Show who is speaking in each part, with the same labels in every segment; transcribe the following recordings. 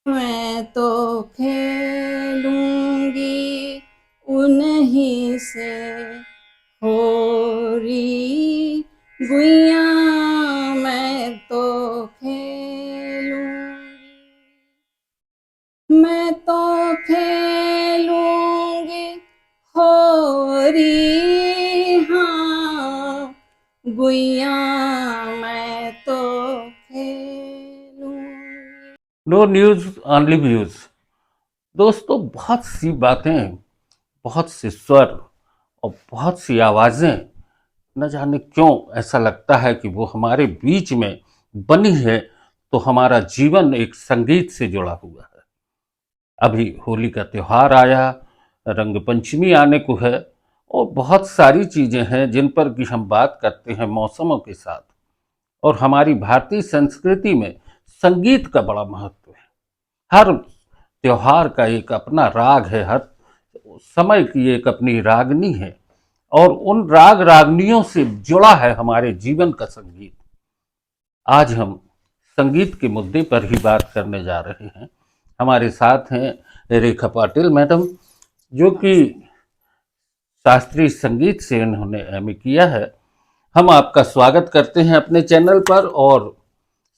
Speaker 1: मैं तो खेलूंगी उन्हीं से होरी गुइया। मैं तो खेलूंगी, मैं तो खेलूंगी होरी, हाँ गुइया मैं तो खेलूंगी।
Speaker 2: No news only views. दोस्तों, बहुत सी बातें, बहुत से स्वर और बहुत सी आवाजें, न जाने क्यों ऐसा लगता है कि वो हमारे बीच में बनी है तो हमारा जीवन एक संगीत से जुड़ा हुआ है। अभी होली का त्योहार आया, रंग पंचमी आने को है, और बहुत सारी चीजें हैं जिन पर कि हम बात करते हैं मौसमों के साथ। और हमारी भारतीय संस्कृति में संगीत का बड़ा महत्व है। हर त्योहार का एक अपना राग है, हर समय की एक अपनी रागनी है, और उन राग रागनियों से जुड़ा है हमारे जीवन का संगीत। आज हम संगीत के मुद्दे पर ही बात करने जा रहे हैं। हमारे साथ हैं रेखा पाटिल मैडम, जो कि
Speaker 1: नमस्ते।
Speaker 2: शास्त्रीय संगीत से इन्होंने एमए किया है। हम आपका स्वागत करते हैं अपने चैनल पर। और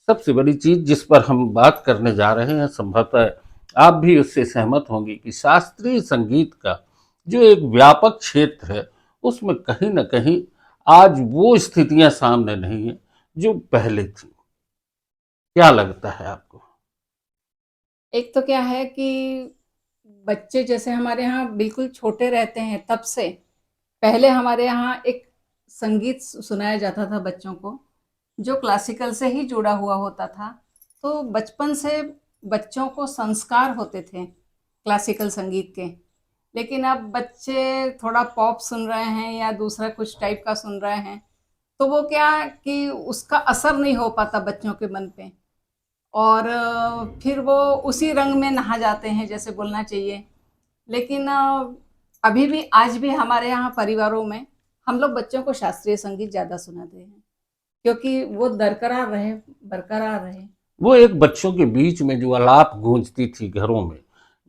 Speaker 2: सबसे बड़ी चीज जिस पर हम बात करने जा रहे हैं, संभवतः आप भी उससे सहमत होंगी कि शास्त्रीय संगीत का जो एक व्यापक क्षेत्र है, उसमें कहीं ना कहीं आज वो स्थितियां सामने नहीं है जो पहले थी। क्या लगता है आपको?
Speaker 1: एक तो क्या है कि बच्चे जैसे हमारे यहाँ बिल्कुल छोटे रहते हैं तब से पहले हमारे यहाँ एक संगीत सुनाया जाता था बच्चों को, जो क्लासिकल से ही जुड़ा हुआ होता था। तो बचपन से बच्चों को संस्कार होते थे क्लासिकल संगीत के। लेकिन अब बच्चे थोड़ा पॉप सुन रहे हैं या दूसरा कुछ टाइप का सुन रहे हैं, तो वो क्या कि उसका असर नहीं हो पाता बच्चों के मन पे। और फिर वो उसी रंग में नहा जाते हैं जैसे बोलना चाहिए। लेकिन अभी भी आज भी हमारे यहाँ परिवारों में हम लोग बच्चों को शास्त्रीय संगीत ज़्यादा सुनाते हैं, क्योंकि वो बरकरार रहे, बरकरार रहे।
Speaker 2: वो एक बच्चों के बीच में जो आलाप गूंजती थी घरों में,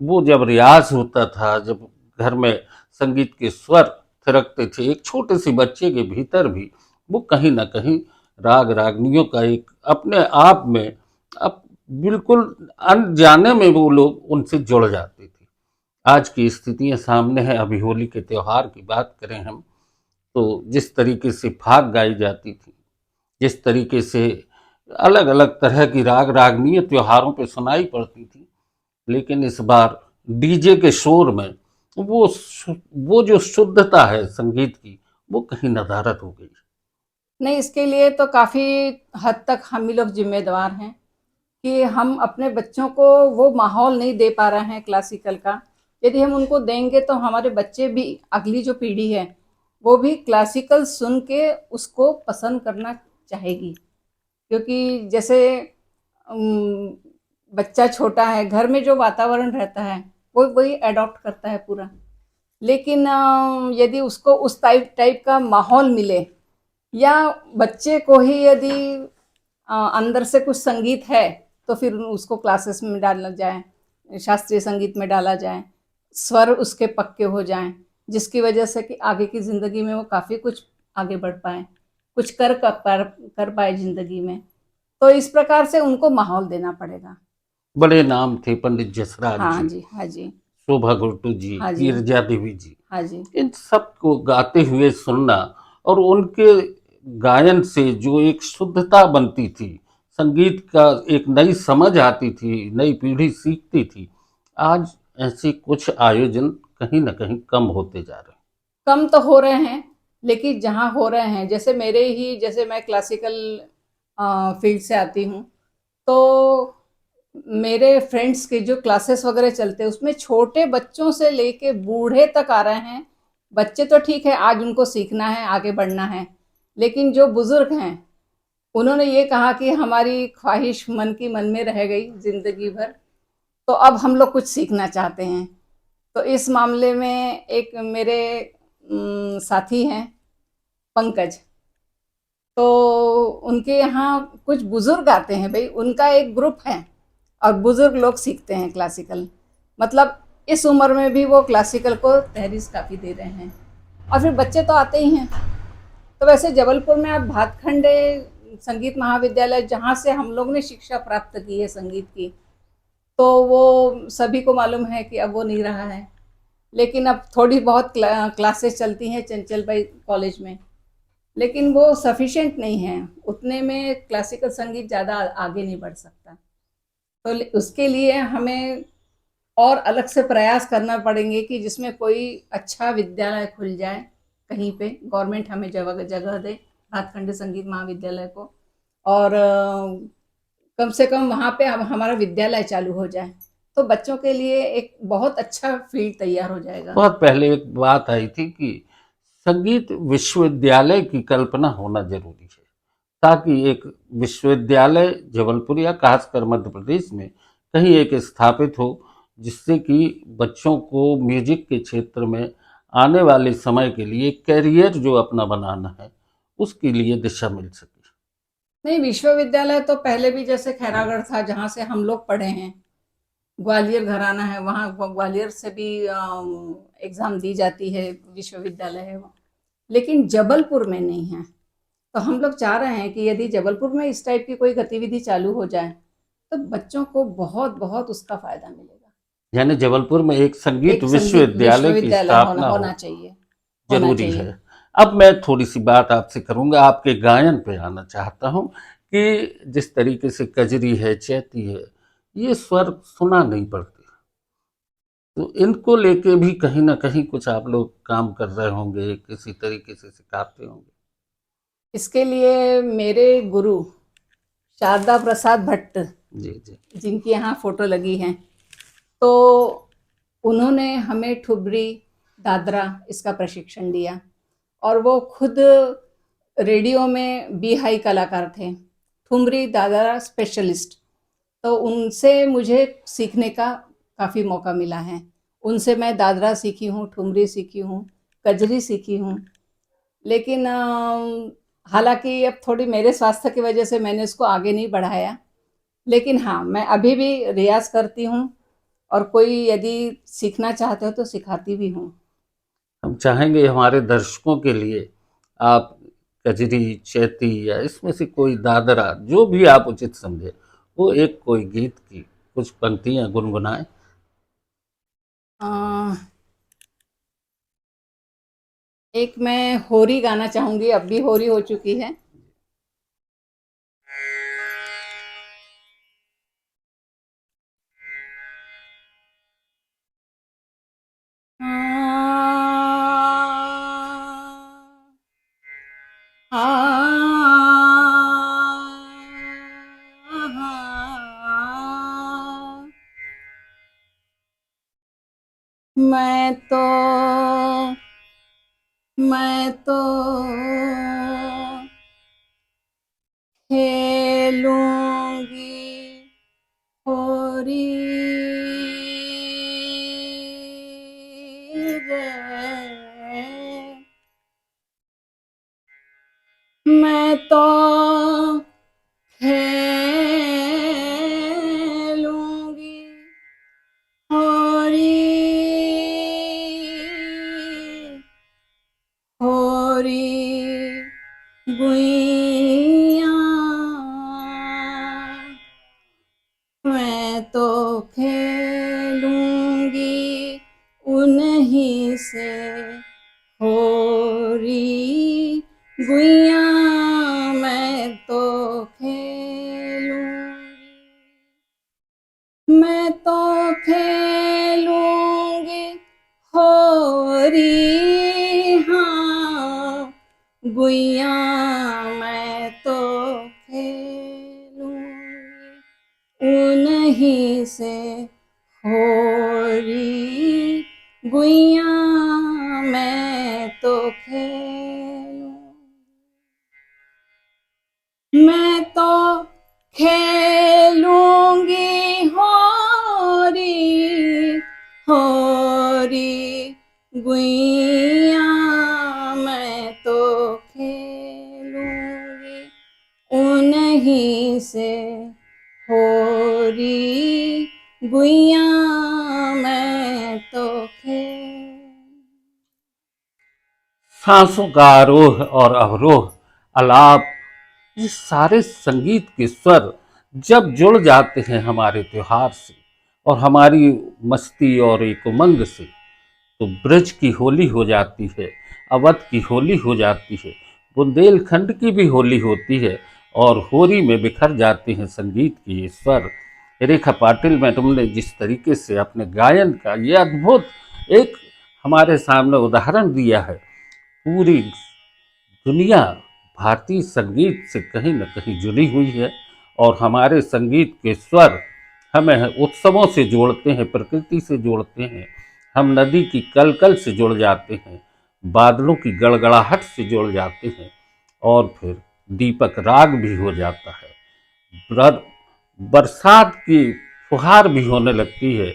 Speaker 2: वो जब रियाज होता था, जब घर में संगीत के स्वर थिरकते थे एक छोटे से बच्चे के भीतर भी, वो कहीं ना कहीं राग रागनियों का एक अपने आप में अब बिल्कुल अनजाने में वो लोग उनसे जुड़ जाते थे। आज की स्थितियां सामने हैं। अभी होली के त्योहार की बात करें हम, तो जिस तरीके से फाग गाई जाती थी, जिस तरीके से अलग अलग तरह की राग रागनीय त्योहारों पे सुनाई पड़ती थी, लेकिन इस बार डीजे के शोर में वो वो जो शुद्धता है संगीत की, वो कहीं नदारद हो गई।
Speaker 1: नहीं, इसके लिए तो काफ़ी हद तक हम ही लोग जिम्मेदार हैं कि हम अपने बच्चों को वो माहौल नहीं दे पा रहे हैं क्लासिकल का। यदि हम उनको देंगे तो हमारे बच्चे भी, अगली जो पीढ़ी है वो भी क्लासिकल सुन के उसको पसंद करना चाहेगी। क्योंकि जैसे अम, बच्चा छोटा है, घर में जो वातावरण रहता है वो वही अडॉप्ट करता है पूरा। लेकिन यदि उसको उस टाइप टाइप का माहौल मिले, या बच्चे को ही यदि अंदर से कुछ संगीत है तो फिर उसको क्लासेस में डालना जाए, शास्त्रीय संगीत में डाला जाए, स्वर उसके पक्के हो जाएं, जिसकी वजह से कि आगे की ज़िंदगी में वो काफ़ी कुछ आगे बढ़ पाए, कुछ कर पाए ज़िंदगी में। तो इस प्रकार से उनको माहौल देना पड़ेगा।
Speaker 2: बड़े नाम थे पंडित जसराज
Speaker 1: हाँ
Speaker 2: जी,
Speaker 1: जी, हाँ जी,
Speaker 2: शोभा गुर्टू जी,
Speaker 1: हाँ जी,
Speaker 2: गिरजा देवी जी,
Speaker 1: हाँ जी।
Speaker 2: इन सब को गाते हुए सुनना, और उनके गायन से जो एक शुद्धता बनती थी, संगीत का एक नई समझ आती थी, नई पीढ़ी सीखती थी। आज ऐसे कुछ आयोजन कहीं ना कहीं कम होते जा रहे हैं।
Speaker 1: कम तो हो रहे हैं, लेकिन जहाँ हो रहे हैं, जैसे मेरे ही, जैसे मैं क्लासिकल फील्ड से आती हूँ, तो मेरे फ्रेंड्स के जो क्लासेस वगैरह चलते हैं उसमें छोटे बच्चों से लेके बूढ़े तक आ रहे हैं। बच्चे तो ठीक है, आज उनको सीखना है, आगे बढ़ना है। लेकिन जो बुजुर्ग हैं उन्होंने ये कहा कि हमारी ख्वाहिश मन की मन में रह गई जिंदगी भर, तो अब हम लोग कुछ सीखना चाहते हैं। तो इस मामले में एक मेरे साथी हैं, पंकज। तो उनके यहाँ कुछ बुजुर्ग आते हैं भाई, उनका एक ग्रुप है, और बुजुर्ग लोग सीखते हैं क्लासिकल। मतलब इस उम्र में भी वो क्लासिकल को तहरीस काफ़ी दे रहे हैं, और फिर बच्चे तो आते ही हैं। तो वैसे जबलपुर में अब भातखंडे संगीत महाविद्यालय, जहाँ से हम लोग ने शिक्षा प्राप्त की है संगीत की, तो वो सभी को मालूम है कि अब वो नहीं रहा है। लेकिन अब थोड़ी बहुत क्लासेस चलती हैं चंचल भाई कॉलेज में, लेकिन वो सफिशिएंट नहीं है। उतने में क्लासिकल संगीत ज़्यादा आगे नहीं बढ़ सकता। तो उसके लिए हमें और अलग से प्रयास करना पड़ेंगे कि जिसमें कोई अच्छा विद्यालय खुल जाए कहीं पे, गवर्नमेंट हमें जगह जगह दे भातखंडे संगीत महाविद्यालय को, और कम से कम वहाँ पे हमारा विद्यालय चालू हो जाए, तो बच्चों के लिए एक बहुत अच्छा फील्ड तैयार हो जाएगा।
Speaker 2: बहुत पहले एक बात आई थी कि संगीत विश्वविद्यालय की कल्पना होना जरूरी है, ताकि एक विश्वविद्यालय जबलपुर या खासकर मध्य प्रदेश में कहीं एक स्थापित हो, जिससे कि बच्चों को म्यूजिक के क्षेत्र में आने वाले समय के लिए कैरियर जो अपना बनाना है उसके लिए दिशा मिल सके।
Speaker 1: नहीं, विश्वविद्यालय तो पहले भी जैसे खैरागढ़ था जहाँ से हम लोग पढ़े हैं, ग्वालियर घराना है, वहाँ ग्वालियर से भी एग्ज़ाम दी जाती है, विश्वविद्यालय है वो। लेकिन जबलपुर में नहीं है। तो हम लोग चाह रहे हैं कि यदि जबलपुर में इस टाइप की कोई गतिविधि चालू हो जाए, तो बच्चों को बहुत-बहुत उसका फ़ायदा मिलेगा।
Speaker 2: यानी जबलपुर में एक संगीत
Speaker 1: एक संगीत
Speaker 2: विश्वविद्यालय की
Speaker 1: विश्वविद्यालय होना
Speaker 2: स्थापना
Speaker 1: होना
Speaker 2: हो,
Speaker 1: चाहिए, होना
Speaker 2: जरूरी है।
Speaker 1: चाहिए।
Speaker 2: अब मैं थोड़ी सी बात आपसे करूंगा, आपके गायन पे आना चाहता हूं कि जिस तरीके से कजरी है, चैती है, ये स्वर सुना नहीं पड़ते, तो इनको लेके भी कहीं ना कहीं कुछ आप लोग काम कर रहे होंगे, किसी तरीके से सिखाते होंगे।
Speaker 1: इसके लिए मेरे गुरु शारदा प्रसाद भट्ट,
Speaker 2: जी जी।
Speaker 1: जिनकी यहाँ फ़ोटो लगी है, तो उन्होंने हमें ठुबरी, दादरा इसका प्रशिक्षण दिया, और वो खुद रेडियो में बी हाई कलाकार थे, ठुमरी दादरा स्पेशलिस्ट। तो उनसे मुझे सीखने का काफ़ी मौका मिला है। उनसे मैं दादरा सीखी हूँ, ठुमरी सीखी हूँ, कजरी सीखी हूँ। लेकिन हालाँकि अब थोड़ी मेरे स्वास्थ्य की वजह से मैंने इसको आगे नहीं बढ़ाया। लेकिन हाँ, मैं अभी भी रियाज़ करती हूँ, और कोई यदि सीखना चाहते हो तो सिखाती भी हूँ।
Speaker 2: हम चाहेंगे हमारे दर्शकों के लिए आप कजरी, चैती या इसमें से कोई दादरा जो भी आप उचित समझे, वो एक कोई गीत की कुछ पंक्तियां गुनगुनाएं।
Speaker 1: अ, एक मैं होरी गाना चाहूँगी, अब भी होरी हो चुकी है। मैं तो मैं तो खेलूंगी होरी रे, मैं तो खेलूंगी होरी, होरी गुइया, मैं तो खेलूंगी उन्हीं से होरी गुइया, मैं तो खेलूंगी, मैं तो खेलूंगी होरी, हाँ गुइया, मैं तो खेलूंगी उन्हीं से होरी गुइया, मैं तो खेलूंगी, मैं तो खेलूंगी होरी, होरी गुइया, मैं तो खेलूंगी उन्हीं से होरी गुइयां मैं तो खेल।
Speaker 2: सांसों का आरोह और अवरोह, आलाप, ये सारे संगीत के स्वर जब जुड़ जाते हैं हमारे त्योहार से और हमारी मस्ती और एक उमंग से, तो ब्रज की होली हो जाती है, अवध की होली हो जाती है, बुंदेलखंड की भी होली होती है और होली में बिखर जाते हैं संगीत के ये स्वर। रेखा पाटिल में तुमने जिस तरीके से अपने गायन का ये अद्भुत एक हमारे सामने उदाहरण दिया है, पूरी दुनिया भारतीय संगीत से कहीं न कहीं जुड़ी हुई है और हमारे संगीत के स्वर हमें उत्सवों से जोड़ते हैं, प्रकृति से जोड़ते हैं, हम नदी की कलकल से जुड़ जाते हैं, बादलों की गड़गड़ाहट से जुड़ जाते हैं और फिर दीपक राग भी हो जाता है, बरसात की फुहार भी होने लगती है,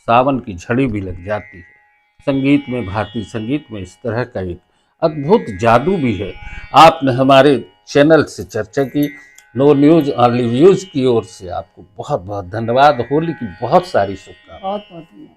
Speaker 2: सावन की झड़ी भी लग जाती है। संगीत में, भारतीय संगीत में इस तरह का एक अद्भुत जादू भी है। आपने हमारे चैनल से चर्चा की, नो न्यूज ऑनली व्यूज की ओर से आपको बहुत बहुत धन्यवाद। होली की बहुत सारी शुभकामनाएं।
Speaker 1: बहुत बहुत धन्यवाद।